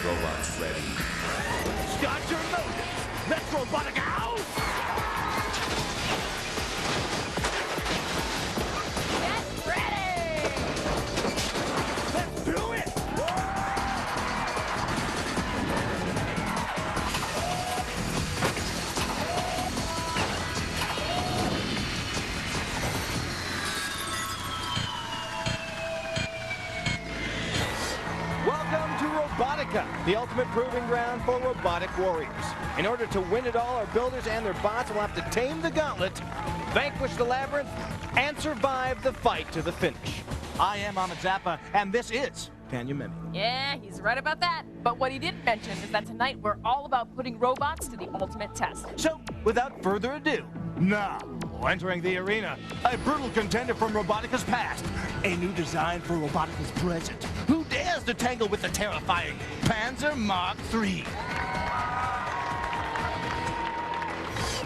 Robots ready. Start your motors. Let's Robotica out. Get ready. Let's do it. Welcome to Robotica, the ultimate proving ground for robotic warriors. In order to win it all, our builders and their bots will have to tame the gauntlet, vanquish the labyrinth, and survive the fight to the finish. I am Ahmed Zappa, and this is Can You Mimic? Yeah, he's right about that. But what he didn't mention is that tonight we're all about putting robots to the ultimate test. So, without further ado, now, entering the arena, a brutal contender from Robotica's past, a new design for Robotica's present. Who dares to tangle with the terrifying Panzer Mark III?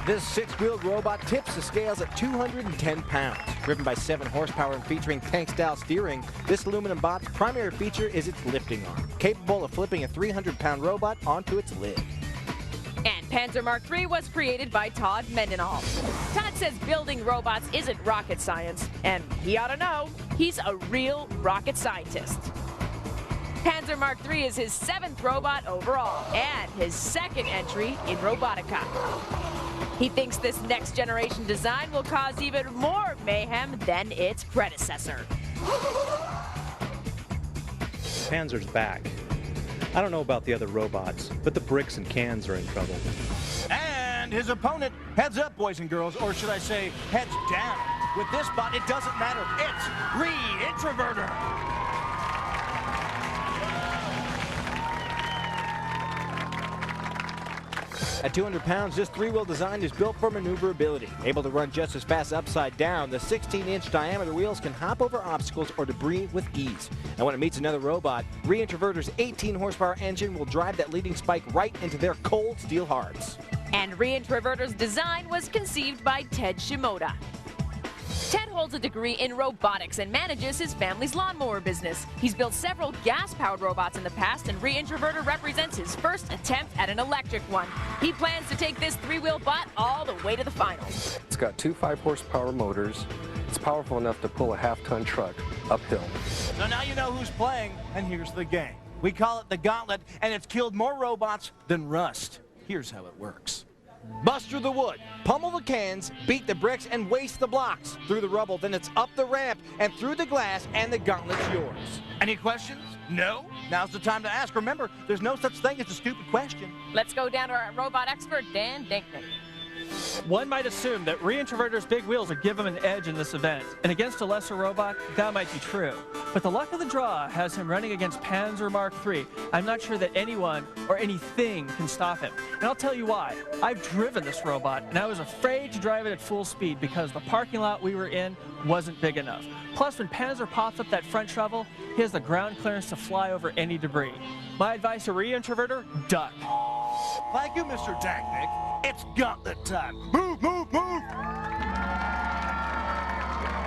This six-wheeled robot tips the scales at 210 pounds. Driven by 7 horsepower and featuring tank-style steering, this aluminum bot's primary feature is its lifting arm, capable of flipping a 300-pound robot onto its lid. And Panzer Mark III was created by Todd Mendenhall. Todd says building robots isn't rocket science, and he ought to know, he's a real rocket scientist. Panzer Mark III is his 7th robot overall, and his 2nd entry in Robotica. He thinks this next generation design will cause even more mayhem than its predecessor. Panzer's back. I don't know about the other robots, but the bricks and cans are in trouble. And his opponent, heads up, boys and girls, or should I say, heads down. With this bot, it doesn't matter. It's Re-Introverter. At 200 pounds, this 3-wheel design is built for maneuverability. Able to run just as fast upside down, the 16-inch diameter wheels can hop over obstacles or debris with ease. And when it meets another robot, Re-Introverter's 18-horsepower engine will drive that leading spike right into their cold steel hearts. And Re-Introverter's design was conceived by Ted Shimoda. Ted holds a degree in robotics and manages his family's lawnmower business. He's built several gas-powered robots in the past, and Re-Introverter represents his first attempt at an electric one. He plans to take this 3-wheel bot all the way to the finals. It's got 2 5-horsepower motors. It's powerful enough to pull a half-ton truck uphill. So now you know who's playing, and here's the game. We call it the Gauntlet, and it's killed more robots than Rust. Here's how it works. Bust through the wood, pummel the cans, beat the bricks, and waste the blocks. Through the rubble, then it's up the ramp and through the glass, and the gauntlet's yours. Any questions? No? Now's the time to ask. Remember, there's no such thing as a stupid question. Let's go down to our robot expert, Dan Dinkman. One might assume that Re-Introverter's big wheels will give him an edge in this event, and against a lesser robot, that might be true. But the luck of the draw has him running against Panzer Mark III. I'm not sure that anyone or anything can stop him. And I'll tell you why. I've driven this robot, and I was afraid to drive it at full speed because the parking lot we were in wasn't big enough. Plus, when Panzer pops up that front shovel, he has the ground clearance to fly over any debris. My advice to Re-Introverter, duck. Thank you, Mr. Technic. It's gauntlet time. Move, move, move!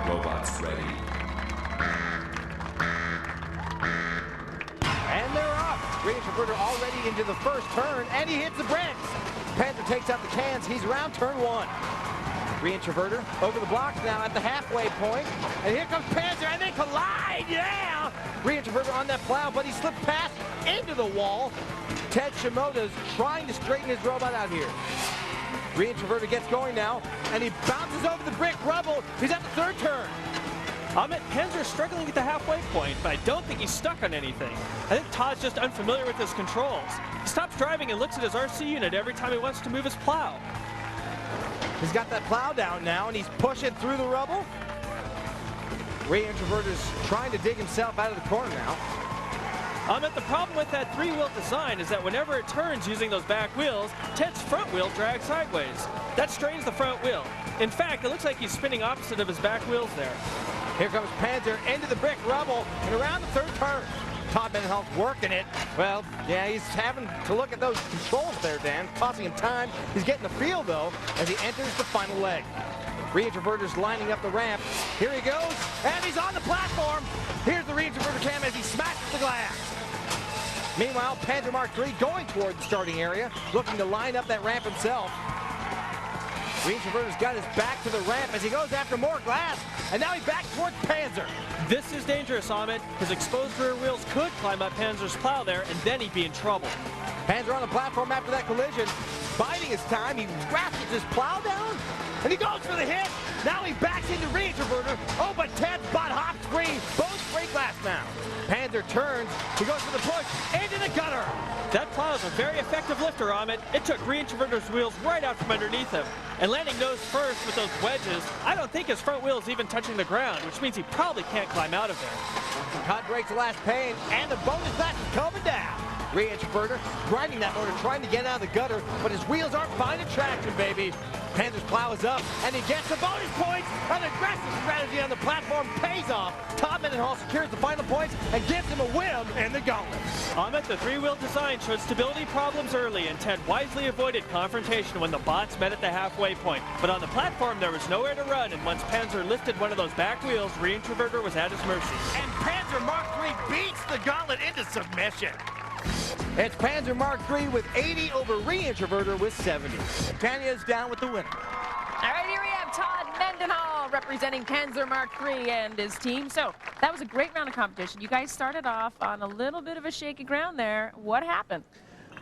Robots ready. And they're off. Re-Introverter already into the first turn, and he hits the bricks. Panzer takes out the cans. He's around turn 1. Re-Introverter over the blocks now at the halfway point. And here comes Panzer, and they collide, yeah! Re-Introverter on that plow, but he slipped past into the wall. Ted Shimoda's trying to straighten his robot out here. Re-Introverter gets going now, and he bounces over the brick rubble. He's at the 3rd turn. Ahmed, Panzer's struggling at the halfway point, but I don't think he's stuck on anything. I think Todd's just unfamiliar with his controls. He stops driving and looks at his RC unit every time he wants to move his plow. He's got that plow down now, and he's pushing through the rubble. Re-Introverter's trying to dig himself out of the corner now. Ahmed, the problem with that 3-wheel design is that whenever it turns using those back wheels, Ted's front wheel drags sideways. That strains the front wheel. In fact, it looks like he's spinning opposite of his back wheels there. Here comes Panzer into the brick rubble and around the 3rd turn. Todd Mendenhall's working it. Well, yeah, he's having to look at those controls there, Dan, costing him time. He's getting the feel, though, as he enters the final leg. Re-Introverter's lining up the ramp. Here he goes, and he's on the platform. Here's the Re-Introverter cam as he smashes the glass. Meanwhile, Panzer Mark III going toward the starting area, looking to line up that ramp himself. Reintroverter's got his back to the ramp as he goes after more glass, and now he's back towards Panzer. This is dangerous, Ahmet. His exposed rear wheels could climb up Panzer's plow there, and then he'd be in trouble. Panzer on the platform after that collision, biding his time. He ratchets his plow down, and he goes for the hit. Now he backs into Reintroverter. Oh, but Ted's bot hops free. Both break glass now. Panzer turns. He goes for the push into the gutter. That plow is a very effective lifter, Ahmet. It took Reintroverter's wheels right out from underneath him. And landing nose first with those wedges, I don't think his front wheel is even touching the ground, which means he probably can't climb out of there. Todd breaks the last pane, and the bonus glass is coming down. Reintroverter grinding that motor, trying to get out of the gutter, but his wheels aren't finding traction, baby. Panzer's plow is up, and he gets the bonus points. An aggressive strategy on the platform pays off. Todd Mendenhall secures the final points and gives him a win in the gauntlet. Ahmet, the three-wheel design showed stability problems early, and Ted wisely avoided confrontation when the bots met at the halfway point. But on the platform, there was nowhere to run, and once Panzer lifted one of those back wheels, Reintroverter was at his mercy. And Panzer Mark III beats the gauntlet into submission. It's Panzer Mark III with 80 over Reintroverter with 70. Tanya's down with the winner. All right, here we have Todd Mendenhall representing Panzer Mark III and his team. So that was a great round of competition. You guys started off on a little bit of a shaky ground there. What happened?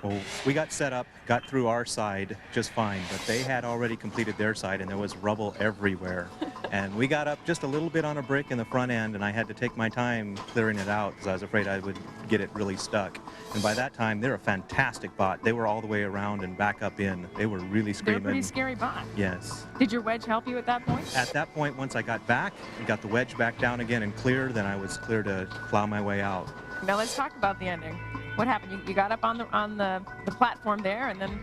Well, we got set up, got through our side just fine, but they had already completed their side, and there was rubble everywhere. And we got up just a little bit on a brick in the front end, and I had to take my time clearing it out because I was afraid I would get it really stuck. And by that time, they're a fantastic bot. They were all the way around and back up in. They were really screaming. They're a pretty scary bot. Yes. Did your wedge help you at that point? At that point, once I got back and got the wedge back down again and clear, then I was clear to plow my way out. Now let's talk about the ending. What happened? You got up on the platform there, and then...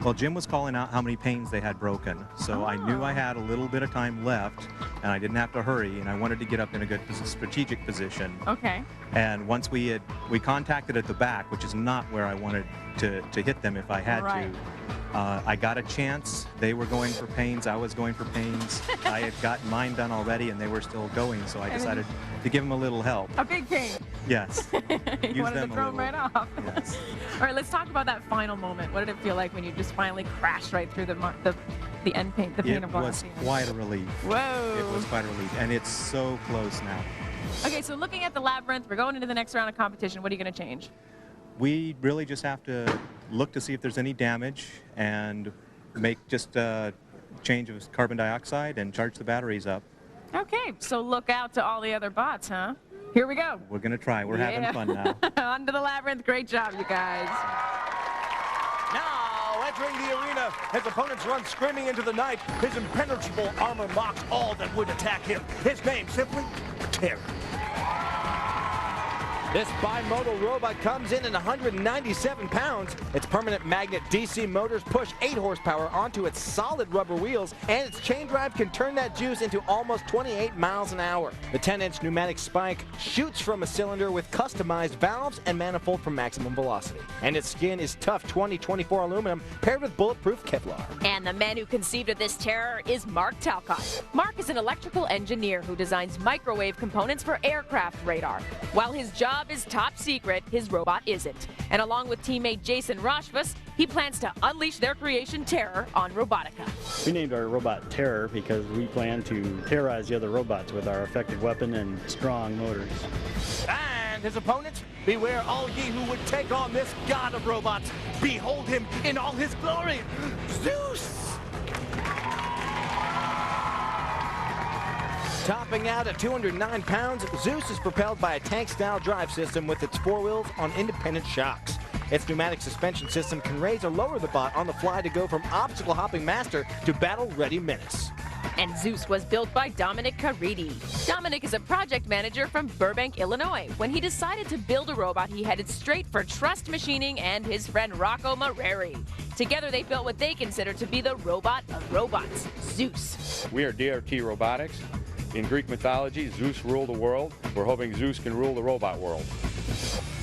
Well, Jim was calling out how many panes they had broken, so I knew I had a little bit of time left, and I didn't have to hurry, and I wanted to get up in a good strategic position. Okay. And once we contacted at the back, which is not where I wanted to hit them if I had Right. to. I got a chance. They were going for panes. I was going for panes. I had gotten mine done already, and they were still going, so I decided to give them a little help. A big cane. Yes. You wanted to throw them right off. Yes. All right, let's talk about that final moment. What did it feel like when you just finally crashed right through the end paint, the pane It of glass? was quite a relief. Whoa. It was quite a relief, and it's so close now. Okay, so looking at the labyrinth, we're going into the next round of competition. What are you going to change? We really just have to look to see if there's any damage and make just a change of carbon dioxide and charge the batteries up. Okay, so look out to all the other bots, huh? Here we go. We're going to try. We're having fun now. On to the labyrinth. Great job, you guys. Now entering the arena, his opponents run screaming into the night. His impenetrable armor mocks all that would attack him. His name simply Terror. This bimodal robot comes in at 197 pounds. Its permanent magnet DC motors push 8 horsepower onto its solid rubber wheels, and its chain drive can turn that juice into almost 28 miles an hour. The 10-inch pneumatic spike shoots from a cylinder with customized valves and manifold for maximum velocity. And its skin is tough 2024 aluminum paired with bulletproof Kevlar. And the man who conceived of this terror is Mark Talcott. Mark is an electrical engineer who designs microwave components for aircraft radar. While his job is top secret, his robot isn't. And along with teammate Jason Rochbus, he plans to unleash their creation Terror on Robotica. We named our robot Terror because we plan to terrorize the other robots with our effective weapon and strong motors. And his opponents, beware all ye who would take on this god of robots. Behold him in all his glory, Zeus! Topping out at 209 pounds, Zeus is propelled by a tank-style drive system with its 4 wheels on independent shocks. Its pneumatic suspension system can raise or lower the bot on the fly to go from obstacle-hopping master to battle-ready menace. And Zeus was built by Dominic Caridi. Dominic is a project manager from Burbank, Illinois. When he decided to build a robot, he headed straight for Trust Machining and his friend Rocco Marreri. Together, they built what they consider to be the robot of robots, Zeus. We are DRT Robotics. In Greek mythology, Zeus ruled the world. We're hoping Zeus can rule the robot world.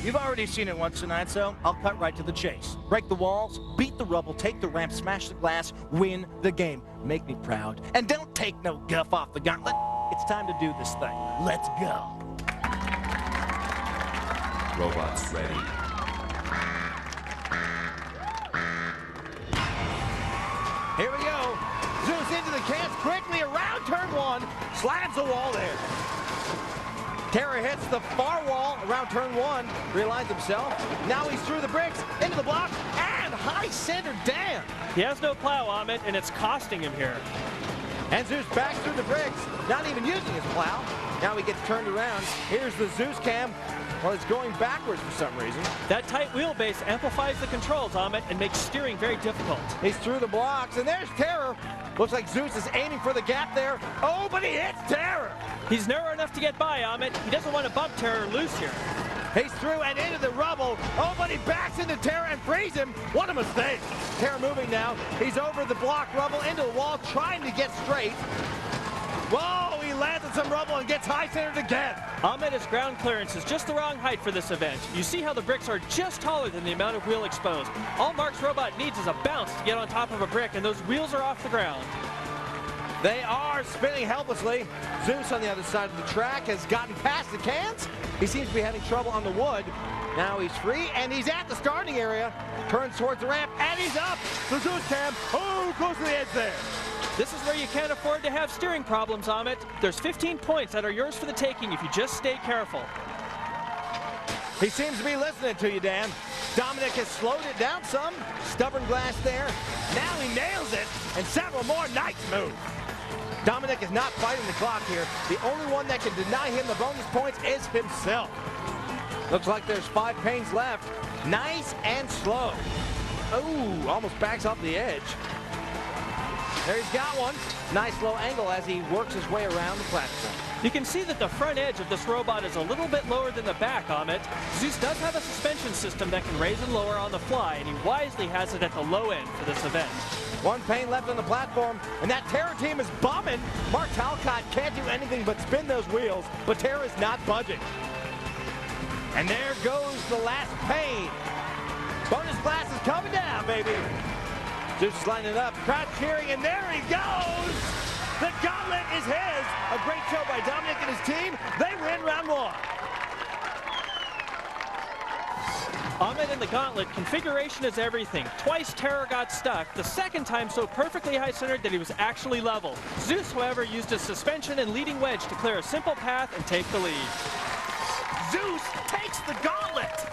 You've already seen it once tonight, so I'll cut right to the chase. Break the walls, beat the rubble, take the ramp, smash the glass, win the game. Make me proud. And don't take no guff off the gauntlet. It's time to do this thing. Let's go. Robots ready. the cans quickly around turn one. Slams the wall there. Terror hits the far wall around turn one. Realized himself. Now he's through the bricks, into the block, and high center down. He has no plow, Amit, and it's costing him here. And Zeus backs through the bricks, not even using his plow. Now he gets turned around. Here's the Zeus cam. Well, it's going backwards for some reason. That tight wheelbase amplifies the controls, Amit, and makes steering very difficult. He's through the blocks, and there's Terror. Looks like Zeus is aiming for the gap there. Oh, but he hits Terror. He's narrow enough to get by, Amit. He doesn't want to bump Terror loose here. He's through and into the rubble. Oh, but he backs into Terror and frees him. What a mistake. Terror moving now. He's over the block rubble into the wall, trying to get straight. Whoa, he lands in some rubble and gets high-centered again. Amit's ground clearance is just the wrong height for this event. You see how the bricks are just taller than the amount of wheel exposed. All Mark's robot needs is a bounce to get on top of a brick, and those wheels are off the ground. They are spinning helplessly. Zeus on the other side of the track has gotten past the cans. He seems to be having trouble on the wood. Now he's free, and he's at the starting area. Turns towards the ramp, and he's up. The Zeus cam, oh, close to the edge there. This is where you can't afford to have steering problems, Amit. There's 15 points that are yours for the taking if you just stay careful. He seems to be listening to you, Dan. Dominic has slowed it down some. Stubborn glass there. Now he nails it, and several more nice moves. Dominic is not fighting the clock here. The only one that can deny him the bonus points is himself. Looks like there's 5 panes left. Nice and slow. Oh, almost backs off the edge. There he's got one. Nice low angle as he works his way around the platform. You can see that the front edge of this robot is a little bit lower than the back, Amit. Zeus does have a suspension system that can raise and lower on the fly, and he wisely has it at the low end for this event. 1 pane left on the platform, and that Terror team is bombing. Mark Talcott can't do anything but spin those wheels, but Terror is not budging. And there goes the last pane. Bonus glass is coming down, baby. Zeus is lining it up, crowd cheering, and there he goes! The gauntlet is his! A great show by Dominic and his team. They win round 1. Amit in the gauntlet, configuration is everything. Twice Terror got stuck, the second time so perfectly high-centered that he was actually level. Zeus, however, used his suspension and leading wedge to clear a simple path and take the lead. Zeus takes the gauntlet!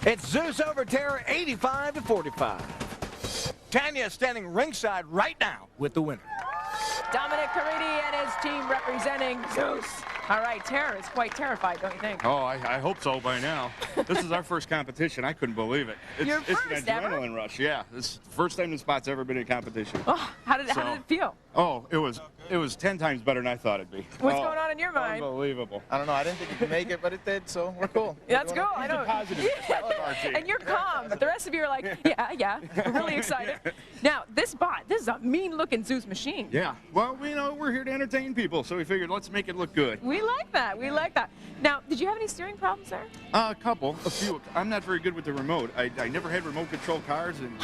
It's Zeus over Terror, 85-45. Tanya standing ringside right now with the winner. Dominic Caridi and his team representing Zeus. All right, Terror is quite terrified, don't you think? Oh, I hope so by now. This is our first competition. I couldn't believe it. It's an adrenaline rush. Yeah, this is the first time the spot's ever been in competition. Oh, how did it feel? Oh, it was 10 times better than I thought it'd be. What's going on in your mind? Unbelievable. I don't know. I didn't think you could make it, but it did, so we're cool. That's cool. I know. Positive. And you're calm, but the rest of you are like, yeah, we're really excited. Now, this is a mean-looking Zeus machine. Yeah. Well, we're here to entertain people, so we figured let's make it look good. We like that. We like that. Now, did you have any steering problems there? A few. I'm not very good with the remote. I never had remote control cars, and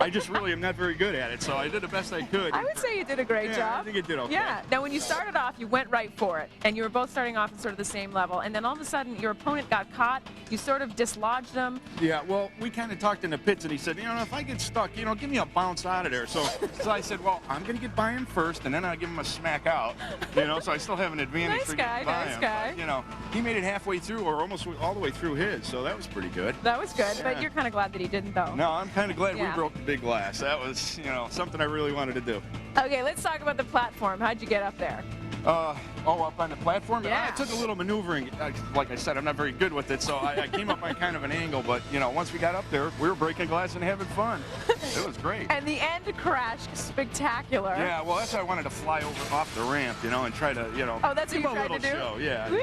I just really am not very good at it, so I did the best I could. I would say you did a great job. I think it did okay. Yeah. Now, when you started off, you went right for it, and you were both starting off at sort of the same level, and then all of a sudden, your opponent got caught. You sort of dislodged them. Yeah, well, we kind of talked in the pits, and he said, if I get stuck, give me a bounce out of there. So I said, well, I'm going to get by him first, and then I'll give him a smack out, so I still have an advantage for getting by him. But, he made it halfway through, or almost all the way through his, so that was pretty good. That was good, but you're kind of glad that he didn't, though. No, I'm kind of glad we broke the big glass. That was, something I really wanted to do. Okay, let's talk about the platform. How'd you get up there? Up on the platform? Yeah. It took a little maneuvering. Like I said, I'm not very good with it, so I came up on kind of an angle, but, once we got up there, we were breaking glass and having fun. It was great. And the end crash, spectacular. Yeah, well, that's why I wanted to fly off the ramp, and try to, Oh, that's what you tried to do? Show. Yeah. Woo!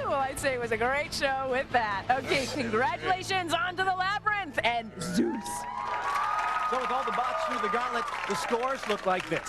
Well, I'd say it was a great show with that. Okay, congratulations on to the Labyrinth and Zeus. So with all the bots through the gauntlet, the scores look like this.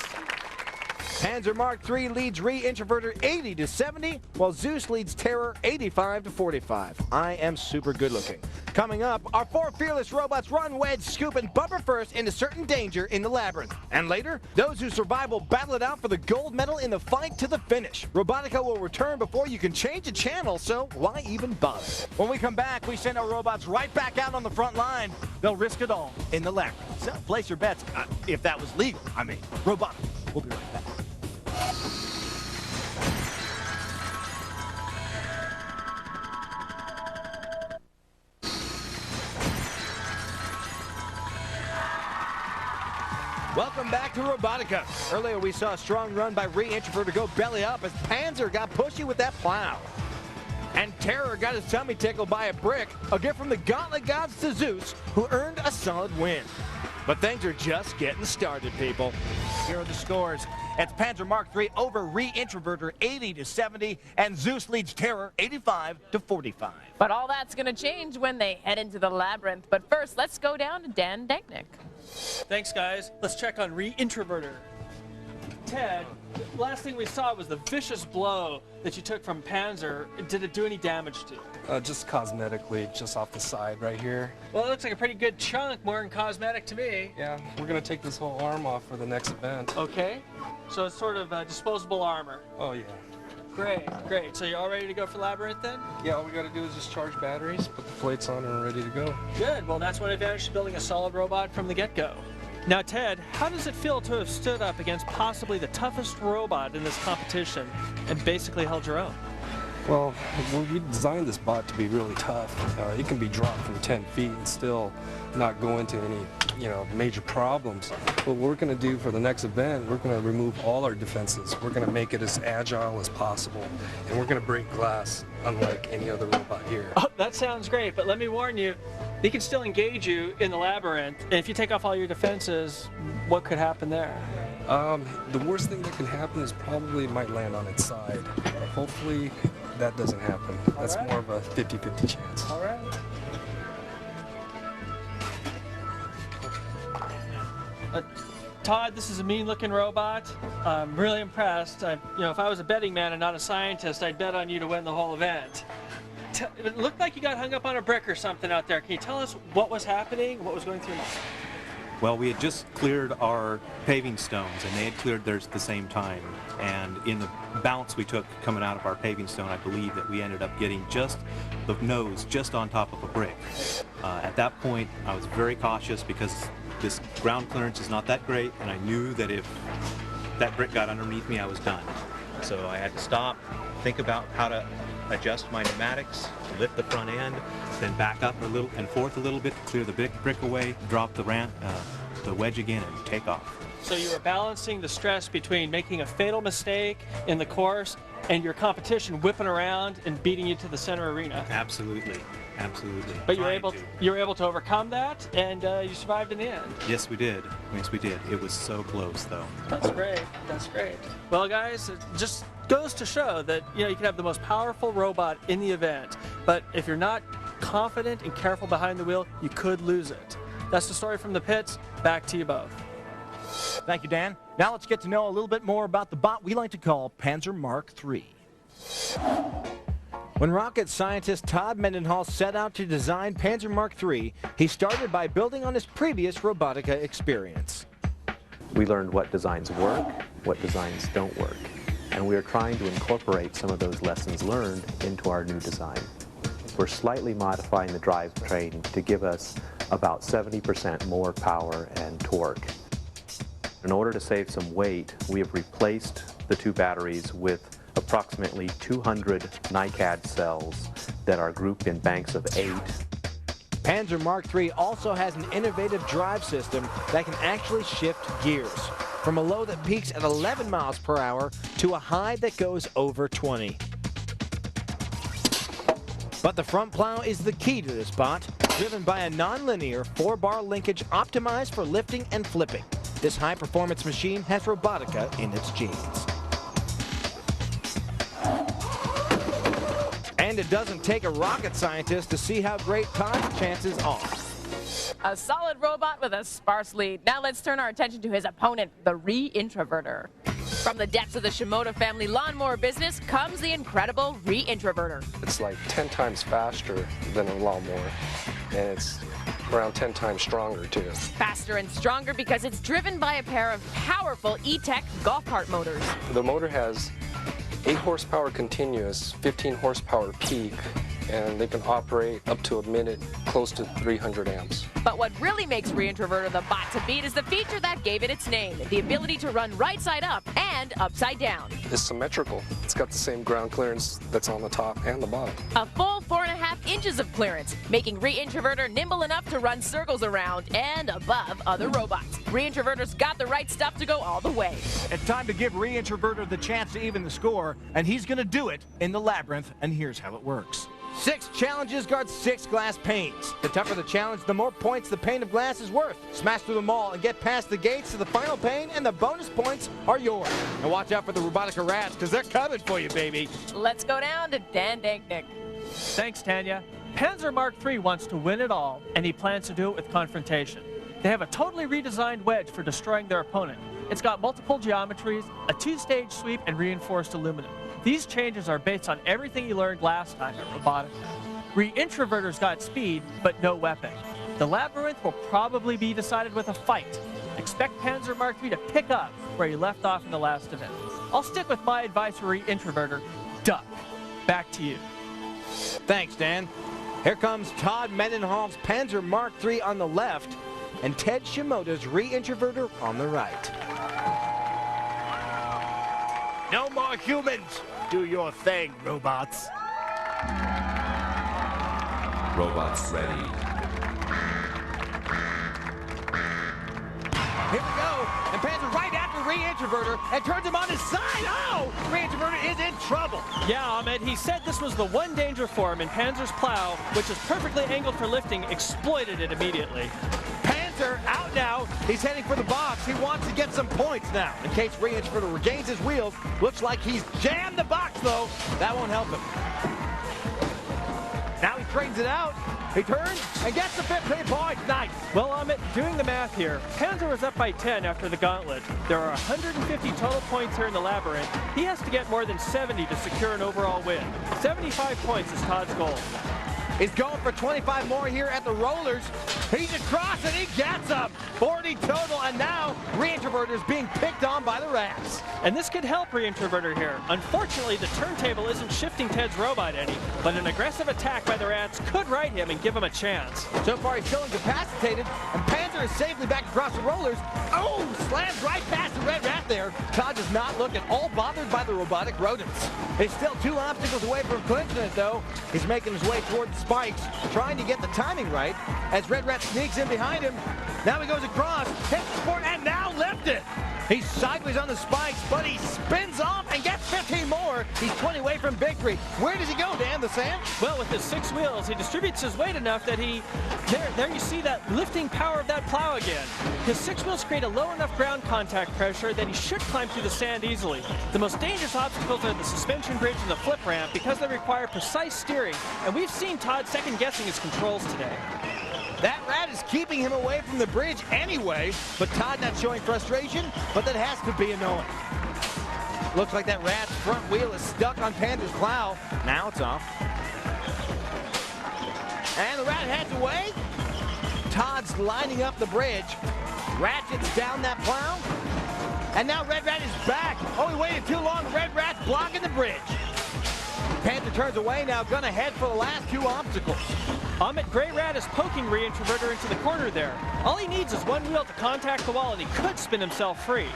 Panzer Mark III leads Re-Introverter 80-70, while Zeus leads Terror 85-45. I am super good looking. Coming up, our 4 fearless robots run, wedge, scoop, and bumper first into certain danger in the labyrinth. And later, those who survive will battle it out for the gold medal in the fight to the finish. Robotica will return before you can change the channel, so why even bother? When we come back, we send our robots right back out on the front line. They'll risk it all in the labyrinth. So place your bets, if that was legal, Robotica. We'll be right back. Welcome back to Robotica. Earlier we saw a strong run by Re-Introverter go belly up as Panzer got pushy with that plow. And Terror got his tummy tickled by a brick, a gift from the Gauntlet Gods to Zeus, who earned a solid win. But things are just getting started, people. Here are the scores. It's Panzer Mark III over Re-Introverter 80-70, and Zeus leads Terror 85-45. But all that's going to change when they head into the labyrinth. But first, let's go down to Dan Danknick. Thanks, guys. Let's check on Re-Introverter. Ted, the last thing we saw was the vicious blow that you took from Panzer. Did it do any damage to you? Just cosmetically, just off the side right here. Well, it looks like a pretty good chunk, more than cosmetic to me. Yeah, we're going to take this whole arm off for the next event. Okay. So it's sort of disposable armor. Oh, yeah. Great, great. So you're all ready to go for Labyrinth then? Yeah, all we got to do is just charge batteries, put the plates on, and we're ready to go. Good. Well, that's one advantage to building a solid robot from the get-go. Now, Ted, how does it feel to have stood up against possibly the toughest robot in this competition and basically held your own? Well, we designed this bot to be really tough. It can be dropped from 10 feet and still not go into any, major problems. What we're going to do for the next event, we're going to remove all our defenses. We're going to make it as agile as possible, and we're going to break glass unlike any other robot here. Oh, that sounds great, but let me warn you, he can still engage you in the labyrinth, and if you take off all your defenses, what could happen there? The worst thing that can happen is probably it might land on its side. Hopefully that doesn't happen. That's more of a 50-50 chance. All right. Todd, this is a mean-looking robot. I'm really impressed. If I was a betting man and not a scientist, I'd bet on you to win the whole event. It looked like you got hung up on a brick or something out there. Can you tell us what was happening, what was going through your mind? Well, we had just cleared our paving stones, and they had cleared theirs at the same time. And in the bounce we took coming out of our paving stone, I believe that we ended up getting just the nose just on top of a brick. At that point, I was very cautious because this ground clearance is not that great, and I knew that if that brick got underneath me, I was done. So I had to stop, think about how to adjust my pneumatics, lift the front end, then back up a little and forth a little bit, clear the brick away, drop the wedge again, and take off. So you were balancing the stress between making a fatal mistake in the course and your competition whipping around and beating you to the center arena. Absolutely, absolutely. But you were able to overcome that, and you survived in the end. Yes, we did. Yes, we did. It was so close, though. That's great. That's great. Well, guys, it just goes to show that you can have the most powerful robot in the event, but if you're not confident and careful behind the wheel, you could lose it. That's the story from the pits. Back to you both. Thank you, Dan. Now let's get to know a little bit more about the bot we like to call Panzer Mark III. When rocket scientist Todd Mendenhall set out to design Panzer Mark III, he started by building on his previous Robotica experience. We learned what designs work, what designs don't work, and we are trying to incorporate some of those lessons learned into our new design. We're slightly modifying the drivetrain to give us about 70% more power and torque. In order to save some weight, we have replaced the two batteries with approximately 200 NiCad cells that are grouped in banks of 8. Panzer Mark III also has an innovative drive system that can actually shift gears, from a low that peaks at 11 miles per hour to a high that goes over 20. But the front plow is the key to this bot, driven by a non-linear 4-bar linkage optimized for lifting and flipping. This high-performance machine has Robotica in its genes. And it doesn't take a rocket scientist to see how great Todd's chances are. A solid robot with a sparse lead. Now let's turn our attention to his opponent, the Re-Introverter. From the depths of the Shimoda family lawnmower business comes the incredible Re-Introverter. It's like 10 times faster than a lawnmower, and it's around 10 times stronger too. Faster and stronger because it's driven by a pair of powerful E-Tech golf cart motors. The motor has 8 horsepower continuous, 15 horsepower peak, and they can operate up to a minute, close to 300 amps. But what really makes Reintroverter the bot to beat is the feature that gave it its name, the ability to run right side up and upside down. It's symmetrical. It's got the same ground clearance that's on the top and the bottom. A full 4.5 inches of clearance, making Reintroverter nimble enough to run circles around and above other robots. Reintroverter's got the right stuff to go all the way. It's time to give Reintroverter the chance to even the score, and he's going to do it in the labyrinth, and here's how it works. 6 challenges guard 6 glass panes. The tougher the challenge, the more points the pane of glass is worth. Smash through them all and get past the gates to the final pane, and the bonus points are yours. And watch out for the Robotica rats, because they're coming for you, baby. Let's go down to Dan Danknick. Thanks, Tanya. Panzer Mark III wants to win it all, and he plans to do it with confrontation. They have a totally redesigned wedge for destroying their opponent. It's got multiple geometries, a 2-stage sweep, and reinforced aluminum. These changes are based on everything you learned last time at Robotica. Reintroverter's got speed, but no weapon. The labyrinth will probably be decided with a fight. Expect Panzer Mark III to pick up where he left off in the last event. I'll stick with my advice for Reintroverter: duck. Back to you. Thanks, Dan. Here comes Todd Mendenhall's Panzer Mark III on the left, and Ted Shimoda's Reintroverter on the right. No more humans! Do your thing, robots. Robots ready. Here we go, and Panzer right after Reintroverter and turns him on his side. Oh! Reintroverter is in trouble. Yeah, Ahmed, he said this was the one danger for him, and Panzer's plow, which is perfectly angled for lifting, exploited it immediately. Panzer out now. He's heading for the box. He wants to get some points now. In case Reintroverter regains his wheels, looks like he's jammed the box, though. That won't help him. Now he straightens it out. He turns and gets the 15 points. Nice. Well, Ahmed, doing the math here, Panzer was up by 10 after the gauntlet. There are 150 total points here in the labyrinth. He has to get more than 70 to secure an overall win. 75 points is Todd's goal. He's going for 25 more here at the rollers. He's across and he gets them. 40 total, and now Reintroverter is being picked on by the rats. And this could help Reintroverter here. Unfortunately, the turntable isn't shifting Ted's robot any, but an aggressive attack by the rats could right him and give him a chance. So far, he's still incapacitated, and Panzer is safely back across the rollers. Oh, slams right past the red rat there. Todd does not look at all bothered by the robotic rodents. He's still 2 obstacles away from clinching it, though. He's making his way toward the spikes, trying to get the timing right as Red Rat sneaks in behind him. Now he goes across, hits the sport, and now lifted. He's sideways on the spikes, but he spins off and gets 15 more. He's 20 away from victory. Where does he go, Dan, the sand? Well, with his 6 wheels, he distributes his weight enough that he... There you see that lifting power of that plow again. His 6 wheels create a low enough ground contact pressure that he should climb through the sand easily. The most dangerous obstacles are the suspension bridge and the flip ramp because they require precise steering, and we've seen Todd second-guessing his controls today. That rat is keeping him away from the bridge anyway, but Todd not showing frustration, but that has to be annoying. Looks like that rat's front wheel is stuck on Panzer's plow. Now it's off. And the rat heads away. Todd's lining up the bridge. Ratchets down that plow. And now Red Rat is back. Oh, he waited too long. Red Rat's blocking the bridge. Panther turns away now, gonna head for the last 2 obstacles. Ahmed, Gray Rat is poking Reintroverter into the corner there. All he needs is 1 wheel to contact the wall, and he could spin himself free.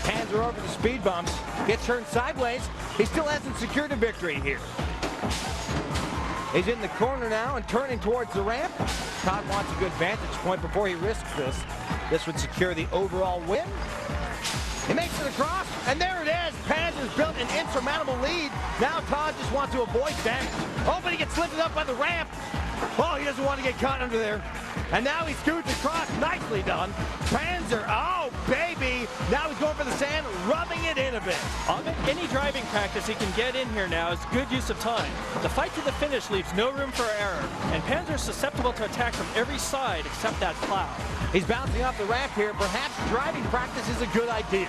Hands are over the speed bumps. Gets turned sideways. He still hasn't secured a victory here. He's in the corner now and turning towards the ramp. Todd wants a good vantage point before he risks this. This would secure the overall win. He makes it across, and there it is. Panzer's built an insurmountable lead. Now Todd just wants to avoid damage. Oh, but he gets lifted up by the ramp. Oh, he doesn't want to get caught under there. And now he scoots across. Nicely done. Panzer, oh, baby. Now he's going for the sand, rubbing it in a bit. Ahmed, any driving practice he can get in here now is good use of time. The fight to the finish leaves no room for error, and Panzer's susceptible to attack from every side except that plow. He's bouncing off the ramp here. Perhaps driving practice is a good idea.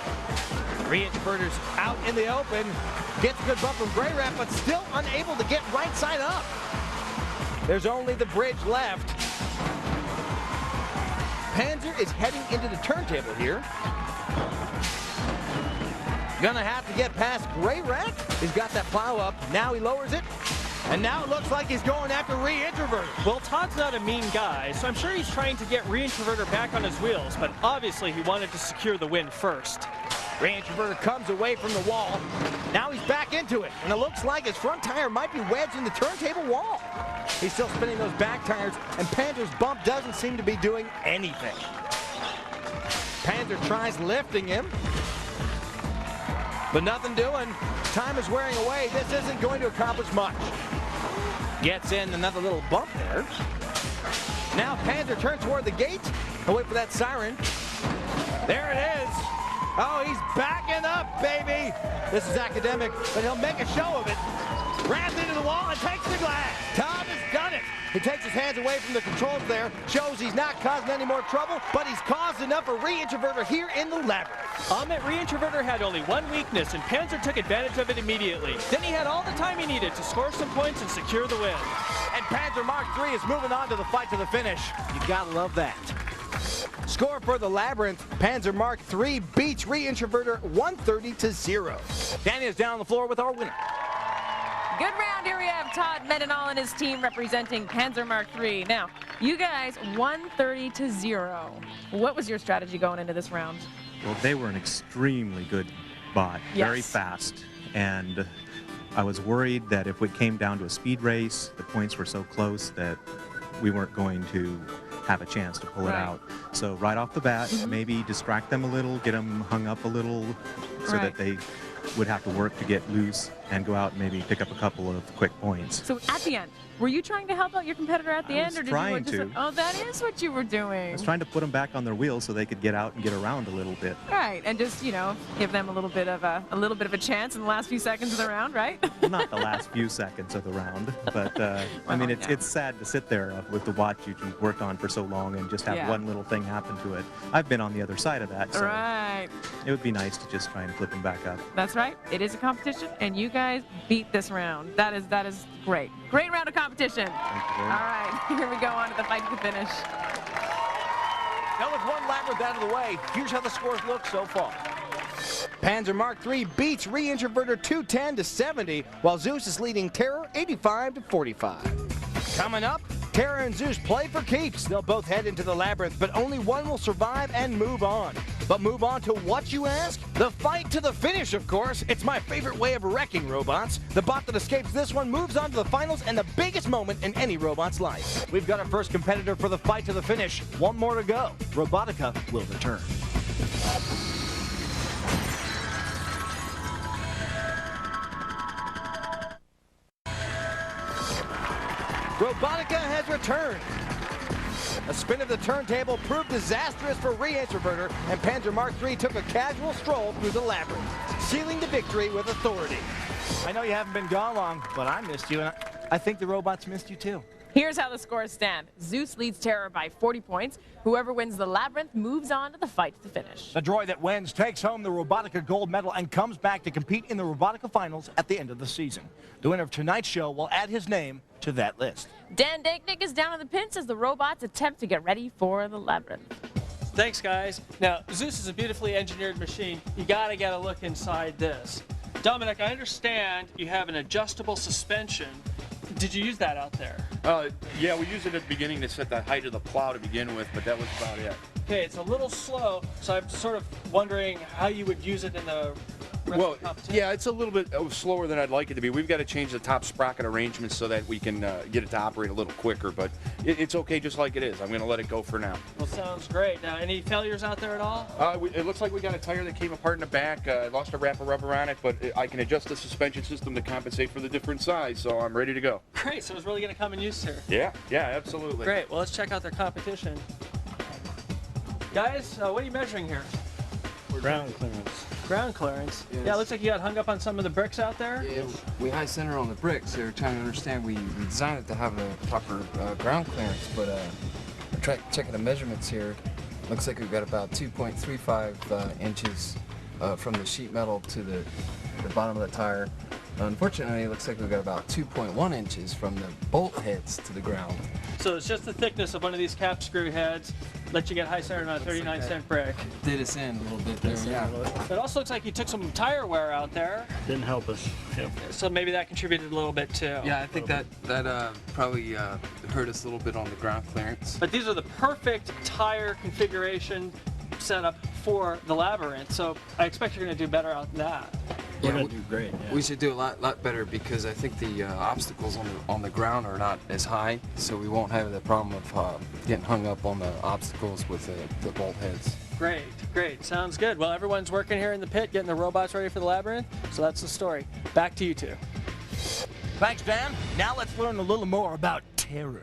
Reintroverter's out in the open. Gets a good bump from Gray Rat, but still unable to get right side up. There's only the bridge left. Panzer is heading into the turntable here. Gonna have to get past Gray Rat. He's got that plow up. Now he lowers it. And now it looks like he's going after Re-Introverter. Well, Todd's not a mean guy, so I'm sure he's trying to get Re-Introverter back on his wheels, but obviously he wanted to secure the win first. Re-Introverter comes away from the wall. Now he's back into it, and it looks like his front tire might be wedged in the turntable wall. He's still spinning those back tires, and Panzer's bump doesn't seem to be doing anything. Panzer tries lifting him, but nothing doing. Time is wearing away. This isn't going to accomplish much. Gets in another little bump there. Now Panzer turns toward the gate. I'll wait for that siren. There it is. Oh, he's backing up, baby. This is academic, but he'll make a show of it. Rams into the wall and takes the glass. Tom has done it. He takes his hands away from the controls there, shows he's not causing any more trouble, but he's caused enough for Re-Introverter here in the labyrinth. Re-Introverter had only one weakness, and Panzer took advantage of it immediately. Then he had all the time he needed to score some points and secure the win. And Panzer Mark III is moving on to the fight to the finish. You gotta love that. Score for the Labyrinth, Panzer Mark III beats Re-Introverter 130-0. Danny is down on the floor with our winner. Good round. Here we have Todd Mendenhall and his team representing Panzer Mark III. Now, you guys 130-0. What was your strategy going into this round? Well, they were an extremely good bot, very fast, and I was worried that if it came down to a speed race, the points were so close that we weren't going to have a chance to pull it out. So right off the bat, maybe distract them a little, get them hung up a little so that they would have to work to get loose and go out and maybe pick up a couple of quick points. So at the end, were you trying to help out your competitor at the end, or did trying you just? Oh, that is what you were doing. I was trying to put them back on their wheels so they could get out and get around a little bit. Right, and just give them a little bit of a chance in the last few seconds of the round, right? Well, not the last few seconds of the round, but I mean, it's sad to sit there with the watch you worked on for so long and just have one little thing happen to it. I've been on the other side of that, so it would be nice to just try and flip them back up. That's right. It is a competition, and you guys beat this round. That is great. Great round of competition. All right, here we go on to the fight to the finish. Now with one labyrinth out of the way, here's how the scores look so far. Panzer Mark III beats Re-Introverter 210-70, while Zeus is leading Terror 85-45. Coming up, Terror and Zeus play for keeps. They'll both head into the labyrinth, but only one will survive and move on. But move on to what, you ask? The fight to the finish, of course. It's my favorite way of wrecking robots. The bot that escapes this one moves on to the finals and the biggest moment in any robot's life. We've got our first competitor for the fight to the finish. One more to go. Robotica will return. Robotica has returned. A spin of the turntable proved disastrous for Re-Introverter, and Panzer Mark III took a casual stroll through the labyrinth, sealing the victory with authority. I know you haven't been gone long, but I missed you, and I think the robots missed you too. Here's how the scores stand. Zeus leads Terror by 40 points. Whoever wins the labyrinth moves on to the fight to the finish. The droid that wins takes home the Robotica gold medal and comes back to compete in the Robotica finals at the end of the season. The winner of tonight's show will add his name to that list. Dan Danknick is down in the pits as the robots attempt to get ready for the labyrinth. Thanks, guys. Now, Zeus is a beautifully engineered machine. You gotta get a look inside this. Dominic, I understand you have an adjustable suspension. Did you use that out there? Yeah, we used it at the beginning to set the height of the plow to begin with, but that was about it. Okay, it's a little slow, so I'm sort of wondering how you would use it in the Well, yeah, it's a little bit slower than I'd like it to be. We've got to change the top sprocket arrangements so that we can get it to operate a little quicker, but it's okay just like it is. I'm going to let it go for now. Well, sounds great. Now, any failures out there at all? It looks like we got a tire that came apart in the back. I lost a wrap of rubber on it, but I can adjust the suspension system to compensate for the different size, so I'm ready to go. Great, so it's really going to come in use here. Yeah, absolutely. Great, well, let's check out their competition. Guys, what are you measuring here? Ground clearance. Ground clearance? Yes. Yeah, it looks like you got hung up on some of the bricks out there. Yeah, we high center on the bricks. They're trying to understand we designed it to have a proper ground clearance, but checking the measurements here, looks like we've got about 2.35 inches from the sheet metal to the bottom of the tire. Unfortunately, it looks like we've got about 2.1 inches from the bolt heads to the ground. So it's just the thickness of one of these cap screw heads. Let you get high center on a 39-cent brick. Did us in a little bit there, yeah. It also looks like you took some tire wear out there. Didn't help us. Yep. So maybe that contributed a little bit too. Yeah, I think that probably hurt us a little bit on the ground clearance. But these are the perfect tire configuration setup for the Labyrinth. So I expect you're going to do better out than that. We're going to do great. Yeah. We should do a lot better because I think the obstacles on the ground are not as high, so we won't have the problem of getting hung up on the obstacles with the bolt heads. Great, great. Sounds good. Well, everyone's working here in the pit, getting the robots ready for the Labyrinth. So that's the story. Back to you two. Thanks, Dan. Now let's learn a little more about terror.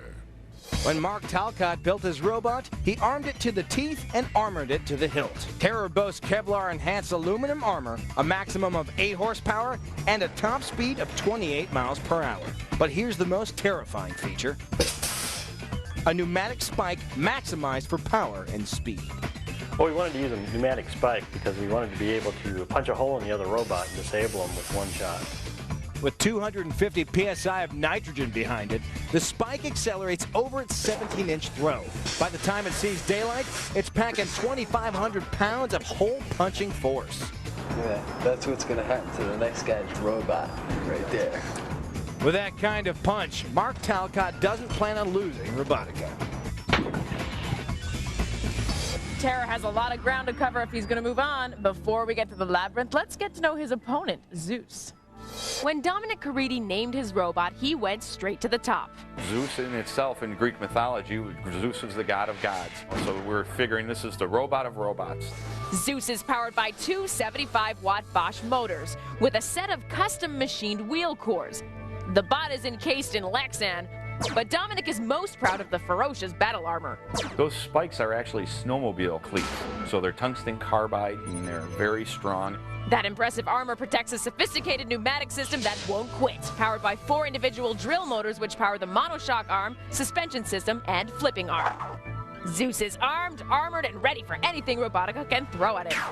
When Mark Talcott built his robot, he armed it to the teeth and armored it to the hilt. Terror boasts Kevlar-enhanced aluminum armor, a maximum of 8 horsepower, and a top speed of 28 miles per hour. But here's the most terrifying feature: a pneumatic spike maximized for power and speed. Well, we wanted to use a pneumatic spike because we wanted to be able to punch a hole in the other robot and disable them with one shot. With 250 psi of nitrogen behind it, the spike accelerates over its 17-inch throw. By the time it sees daylight, it's packing 2,500 pounds of hole-punching force. Yeah, that's what's going to happen to the next guy's robot right there. With that kind of punch, Mark Talcott doesn't plan on losing Robotica. Terror has a lot of ground to cover if he's going to move on. Before we get to the Labyrinth, let's get to know his opponent, Zeus. When Dominic Caridi named his robot, he went straight to the top. Zeus in itself, in Greek mythology, Zeus is the god of gods. So we're figuring this is the robot of robots. Zeus is powered by two 75-watt Bosch motors with a set of custom machined wheel cores. The bot is encased in Lexan, but Dominic is most proud of the ferocious battle armor. Those spikes are actually snowmobile cleats. So they're tungsten carbide and they're very strong. That impressive armor protects a sophisticated pneumatic system that won't quit, powered by 4 individual drill motors which power the monoshock arm, suspension system, and flipping arm. Zeus is armed, armored, and ready for anything Robotica can throw at him.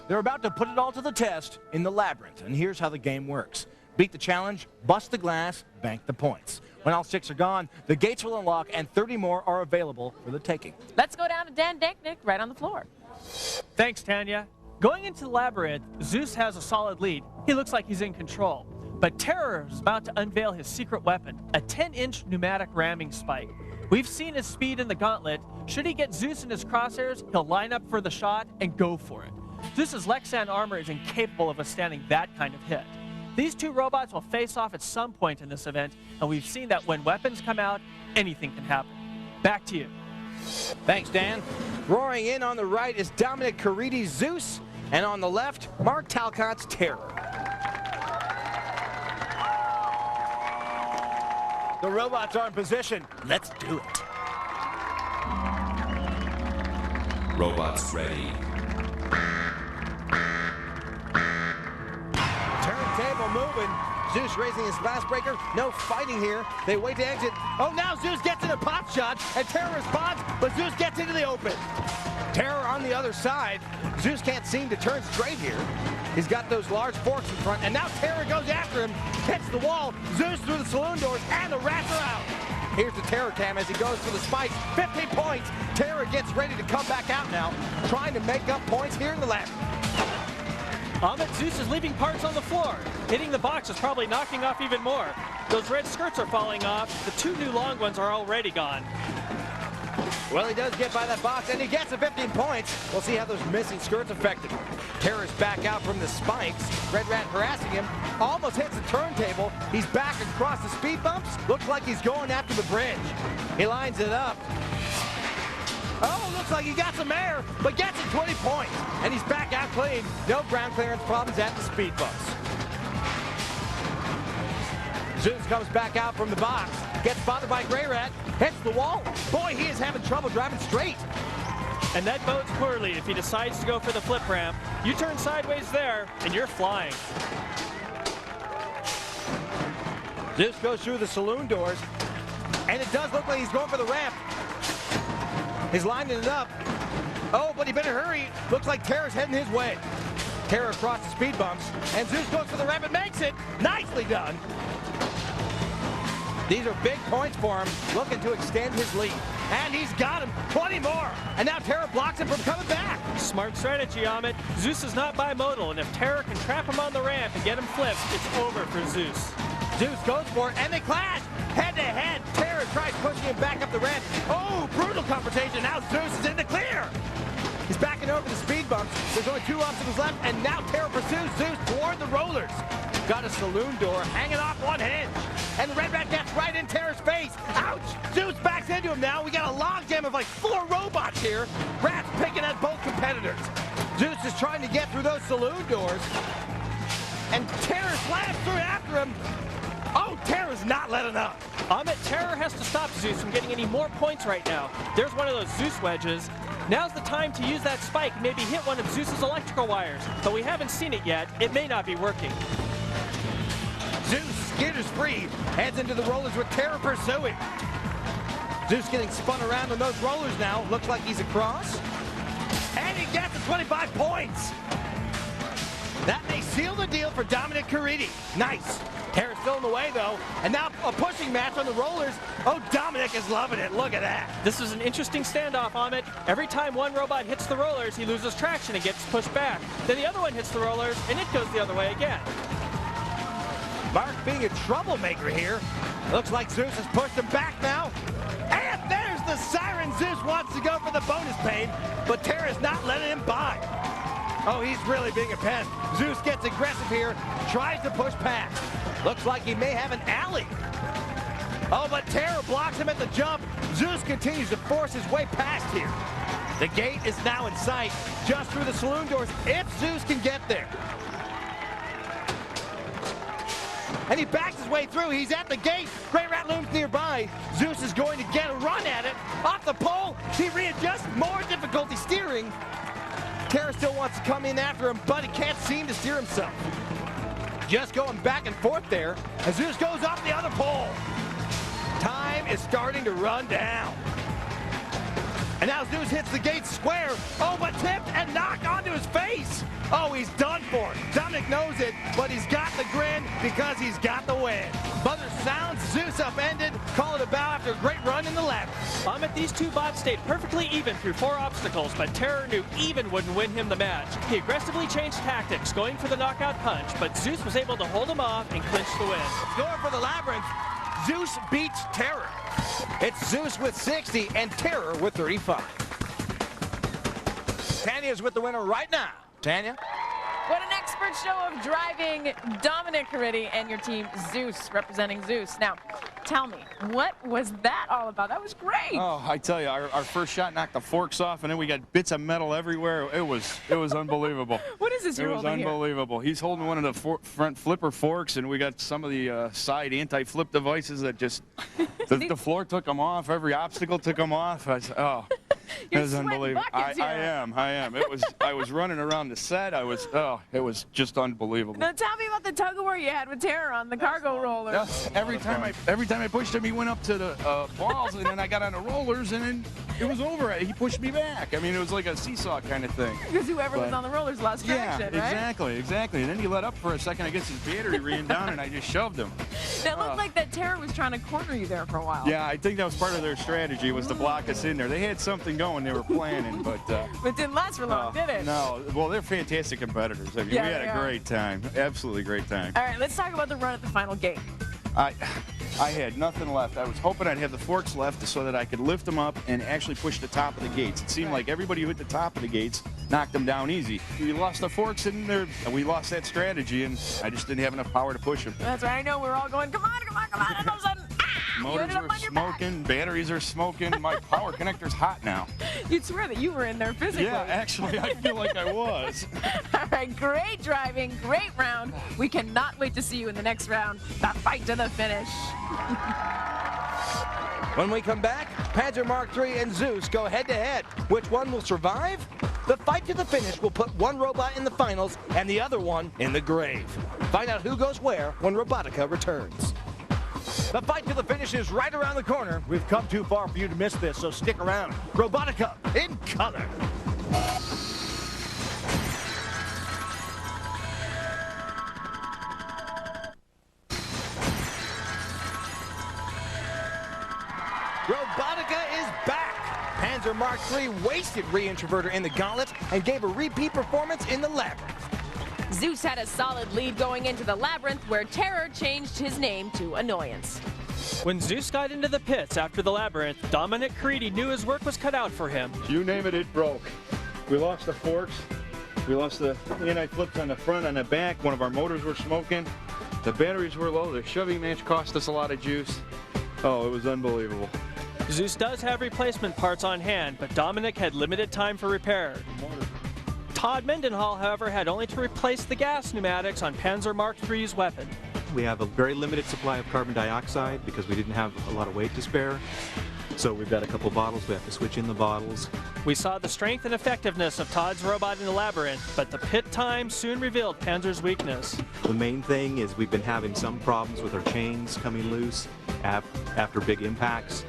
They're about to put it all to the test in the Labyrinth, and here's how the game works. Beat the challenge, bust the glass, bank the points. When all 6 are gone, the gates will unlock and 30 more are available for the taking. Let's go down to Dan Denknick right on the floor. Thanks, Tanya. Going into the Labyrinth, Zeus has a solid lead. He looks like he's in control. But Terror is about to unveil his secret weapon, a 10-inch pneumatic ramming spike. We've seen his speed in the gauntlet. Should he get Zeus in his crosshairs, he'll line up for the shot and go for it. Zeus's Lexan armor is incapable of withstanding that kind of hit. These two robots will face off at some point in this event, and we've seen that when weapons come out, anything can happen. Back to you. Thanks, Dan. Roaring in on the right is Dominic Caridi's Zeus, and on the left, Mark Talcott's Terror. The robots are in position. Let's do it. Robots ready. Turntable moving. Zeus raising his glass breaker. No fighting here. They wait to exit. Oh, now Zeus gets in a pop shot, and Terror responds, but Zeus gets into the open. Terror on the other side. Zeus can't seem to turn straight here. He's got those large forks in front, and now Terror goes after him, hits the wall. Zeus through the saloon doors, and the rats are out. Here's the Terror cam as he goes for the spikes. 15 points. Terror gets ready to come back out now, trying to make up points here in the Labyrinth. Zeus is leaving parts on the floor. Hitting the box is probably knocking off even more. Those red skirts are falling off. The 2 new long ones are already gone. Well, he does get by that box, and he gets the 15 points. We'll see how those missing skirts affected him. Terror's back out from the spikes. Red Rat harassing him. Almost hits the turntable. He's back across the speed bumps. Looks like he's going after the bridge. He lines it up. Oh, looks like he got some air, but gets it 20 points. And he's back out clean. No ground clearance problems at the speed bumps. Zeus comes back out from the box. Gets bothered by Gray Rat. Hits the wall. Boy, he is having trouble driving straight. And that bodes poorly if he decides to go for the flip ramp. You turn sideways there, and you're flying. Zeus goes through the saloon doors, and it does look like he's going for the ramp. He's lining it up. Oh, but he better hurry. Looks like Terror's heading his way. Terror across the speed bumps, and Zeus goes for the ramp and makes it. Nicely done. These are big points for him, looking to extend his lead. And he's got him, 20 more. And now Terror blocks him from coming back. Smart strategy, Amit. Zeus is not bimodal, and if Terror can trap him on the ramp and get him flipped, it's over for Zeus. Zeus goes for it, and they clash. Head to head, Terror tries pushing him back up the ramp. Oh, brutal confrontation. Now Zeus is in the clear. He's backing over the speed bumps. There's only 2 obstacles left, and now Terror pursues Zeus toward the rollers. Got a saloon door hanging off one hinge. And the Red Rat gets right in Terror's face. Ouch! Zeus backs into him now. We got a logjam of like 4 robots here. Rat's picking at both competitors. Zeus is trying to get through those saloon doors. And Terror slams through after him. Oh, Terror's not letting up. Amit, Terror has to stop Zeus from getting any more points right now. There's one of those Zeus wedges. Now's the time to use that spike, maybe hit one of Zeus's electrical wires. But we haven't seen it yet. It may not be working. Zeus skitters free, heads into the rollers with Terror pursuing. Zeus getting spun around on those rollers now. Looks like he's across. And he gets the 25 points. That may seal the deal for Dominic Caridi. Nice. Terror's still in the way, though. And now a pushing match on the rollers. Oh, Dominic is loving it. Look at that. This is an interesting standoff, Amit. Every time one robot hits the rollers, he loses traction and gets pushed back. Then the other one hits the rollers, and it goes the other way again. Mark being a troublemaker here. Looks like Zeus has pushed him back now. And there's the siren. Zeus wants to go for the bonus pain, but Terror's not letting him by. Oh, he's really being a pest. Zeus gets aggressive here, tries to push past. Looks like he may have an alley. Oh, but Terror blocks him at the jump. Zeus continues to force his way past here. The gate is now in sight, just through the saloon doors, if Zeus can get there. And he backs his way through. He's at the gate. Great Rat looms nearby. Zeus is going to get a run at it. Off the pole. He readjusts. More difficulty steering. Terror still wants to come in after him, but he can't seem to steer himself. Just going back and forth there as Zeus goes off the other pole. Time is starting to run down. And now Zeus hits the gate square. Oh, but tipped and knocked onto his face. Oh, he's done for. Dominic knows it, but he's got the grin because he's got the win. Buzzer sounds, Zeus upended. Call it a bow after a great run in the ladder. Amit, these 2 bots stayed perfectly even through 4 obstacles, but Terror knew even wouldn't win him the match. He aggressively changed tactics, going for the knockout punch, but Zeus was able to hold him off and clinch the win. Score for the Labyrinth. Zeus beats Terror. It's Zeus with 60 and Terror with 35. Tanya's with the winner right now. Tanya? What an expert show of driving. Dominic Caridi and your team, Zeus, representing Zeus. Now, tell me, what was that all about? That was great. Oh, I tell you, our first shot knocked the forks off, and then we got bits of metal everywhere. It was unbelievable. What is this you're holding here? It was unbelievable. He's holding one of the front flipper forks, and we got some of the side anti-flip devices that just, the floor took them off. Every obstacle took them off. Oh. It was unbelievable. I am. I was running around the set. It was just unbelievable. Now tell me about the tug of war you had with Terror on the cargo roller. Yeah, every time I pushed him, he went up to the balls, and then I got on the rollers, and then it was over. He pushed me back. I mean, it was like a seesaw kind of thing. Because whoever was on the rollers lost traction, right? Exactly. And then he let up for a second. I guess his battery ran down, and I just shoved him. It looked like that Terror was trying to corner you there for a while. Yeah, I think that was part of their strategy, was to block us in there. They had something going they were planning, but it didn't last for long, did it? No. Well, they're fantastic competitors. I mean, we had a great time. Absolutely great time. All right, let's talk about the run at the final gate. I had nothing left. I was hoping I'd have the forks left so that I could lift them up and actually push the top of the gates. It seemed like everybody who hit the top of the gates knocked them down easy. We lost the forks in there, and we lost that strategy, and I just didn't have enough power to push them. That's right. I know. We're all going, come on, and all of a sudden, motors are smoking, batteries are smoking, my power connector's hot now. You'd swear that you were in there physically. Yeah, actually, I feel like I was. All right, great driving, great round. We cannot wait to see you in the next round, the fight to the finish. When we come back, Panzer Mark III and Zeus go head-to-head. Which one will survive? The fight to the finish will put one robot in the finals and the other one in the grave. Find out who goes where when Robotica returns. The fight to the finish is right around the corner. We've come too far for you to miss this, so stick around. Robotica in color. Robotica is back. Panzer Mark III wasted Reintroverter in the gauntlet and gave a repeat performance in the labyrinth. Zeus had a solid lead going into the labyrinth, where Terror changed his name to Annoyance. When Zeus got into the pits after the labyrinth, Dominic Caridi knew his work was cut out for him. You name it, it broke. We lost the forks. We lost the anti-flips on the front and the back. One of our motors were smoking. The batteries were low. The shoving match cost us a lot of juice. Oh, it was unbelievable. Zeus does have replacement parts on hand, but Dominic had limited time for repair. Todd Mendenhall, however, had only to replace the gas pneumatics on Panzer Mark III's weapon. We have a very limited supply of carbon dioxide because we didn't have a lot of weight to spare. So we've got a couple bottles, we have to switch in the bottles. We saw the strength and effectiveness of Todd's robot in the labyrinth, but the pit time soon revealed Panzer's weakness. The main thing is we've been having some problems with our chains coming loose after big impacts.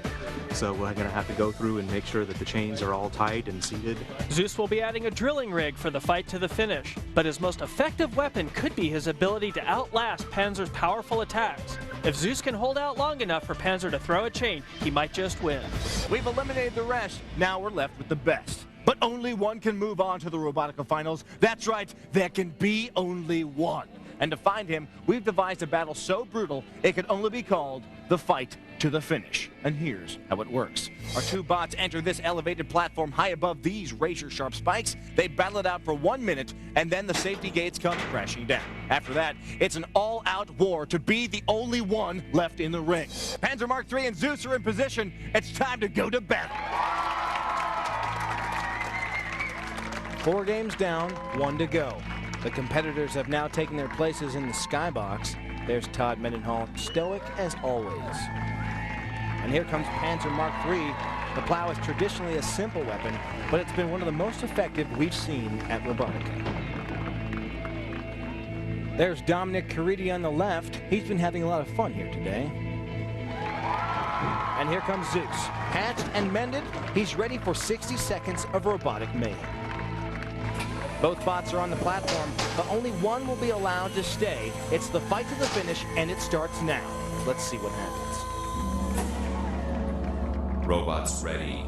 So we're going to have to go through and make sure that the chains are all tight and seated. Zeus will be adding a drilling rig for the fight to the finish, but his most effective weapon could be his ability to outlast Panzer's powerful attacks. If Zeus can hold out long enough for Panzer to throw a chain, he might just win. We've eliminated the rest. Now we're left with the best. But only one can move on to the Robotica finals. That's right, there can be only one. And to find him, we've devised a battle so brutal, it could only be called the fight to the finish. And here's how it works. Our two bots enter this elevated platform high above these razor-sharp spikes. They battle it out for 1 minute, and then the safety gates come crashing down. After that, it's an all-out war to be the only one left in the ring. Panzer Mark III and Zeus are in position. It's time to go to battle. 4 games down, 1 to go. The competitors have now taken their places in the skybox. There's Todd Mendenhall, stoic as always. And here comes Panzer Mark III. The plow is traditionally a simple weapon, but it's been one of the most effective we've seen at Robotica. There's Dominic Caridi on the left. He's been having a lot of fun here today. And here comes Zeus. Patched and mended, he's ready for 60 seconds of robotic mayhem. Both bots are on the platform, but only one will be allowed to stay. It's the fight to the finish, and it starts now. Let's see what happens. Robots ready.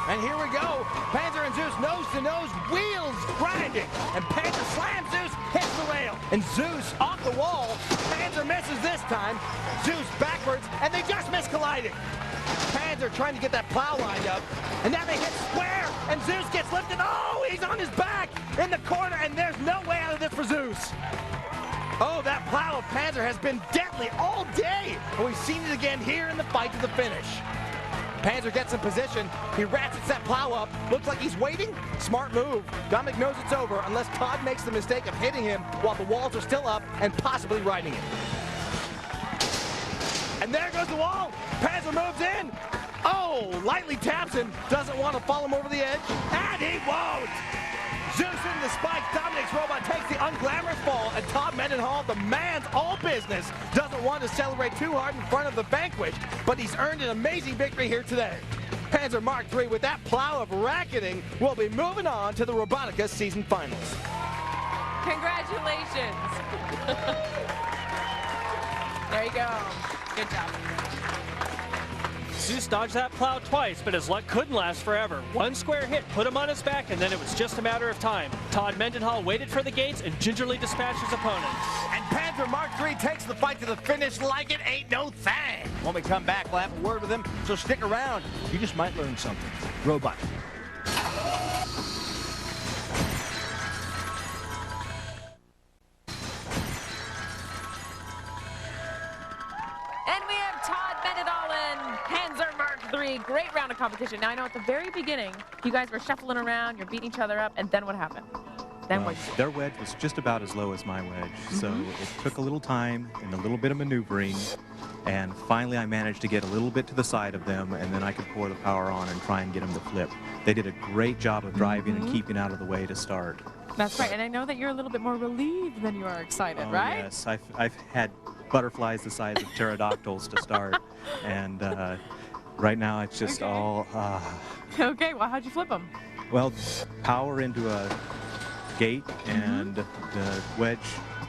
And here we go. Panzer and Zeus nose to nose, wheels grinding. And Panzer slams Zeus, hits the rail. And Zeus off the wall. Panzer misses this time. Zeus backwards, and they just miss colliding. Panzer trying to get that plow lined up, and now they hit square, and Zeus gets lifted. Oh, he's on his back in the corner, and there's no way out of this for Zeus. Oh, that plow of Panzer has been deadly all day, and we've seen it again here in the fight to the finish. Panzer gets in position. He ratchets that plow up. Looks like he's waiting. Smart move. Dominic knows it's over unless Todd makes the mistake of hitting him while the walls are still up and possibly riding it. And there goes the wall. Panzer moves in. Oh, lightly taps him. Doesn't want to fall him over the edge. And he won't. Zeus into the spike. Dominic's robot takes the unglamorous fall. And Todd Mendenhall, the man's all business, doesn't want to celebrate too hard in front of the vanquished. But he's earned an amazing victory here today. Panzer Mark III, with that plow of racketing, will be moving on to the Robotica season finals. Congratulations. There you go. Good job. Zeus dodged that plow twice, but his luck couldn't last forever. One square hit put him on his back, and then it was just a matter of time. Todd Mendenhall waited for the gates and gingerly dispatched his opponent. And Panzer Mark III takes the fight to the finish like it ain't no thing. When we come back, we'll have a word with him, so stick around. You just might learn something. Robot. And we have Todd Mendenhall and Panzer Mark III. Great round of competition. Now, I know at the very beginning, you guys were shuffling around, you're beating each other up, and then what happened? Then what? Their wedge was just about as low as my wedge, so it took a little time and a little bit of maneuvering, and finally I managed to get a little bit to the side of them, and then I could pour the power on and try and get them to flip. They did a great job of driving and keeping out of the way to start. That's right, and I know that you're a little bit more relieved than you are excited, right? Yes, I've had butterflies the size of pterodactyls to start, and right now it's just all... Okay, well, how'd you flip them? Well, power into a gate, and the wedge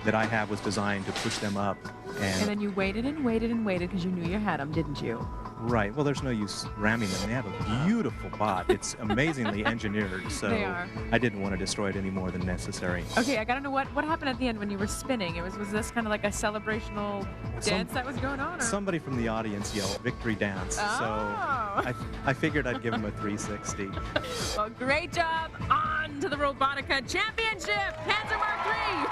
that I have was designed to push them up. And then you waited and waited and waited because you knew you had them, didn't you? Right. Well, there's no use ramming them. They have a beautiful bot. It's amazingly engineered, so They are. I didn't want to destroy it any more than necessary. Okay, I gotta know what happened at the end when you were spinning. Was this kind of like a celebrational dance that was going on? Or? Somebody from the audience yelled "Victory Dance," Oh. so I figured I'd give him a 360. Well, great job. On to the Robotica Championship, Panzer Mark III.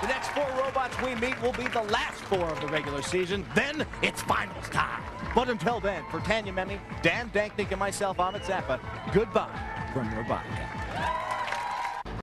The next 4 robots we meet will be the last 4 of the regular season. Then it's finals time. But until then, for Tanya Memmi, Dan Danknick, and myself, Amit Zappa, goodbye from Robotica.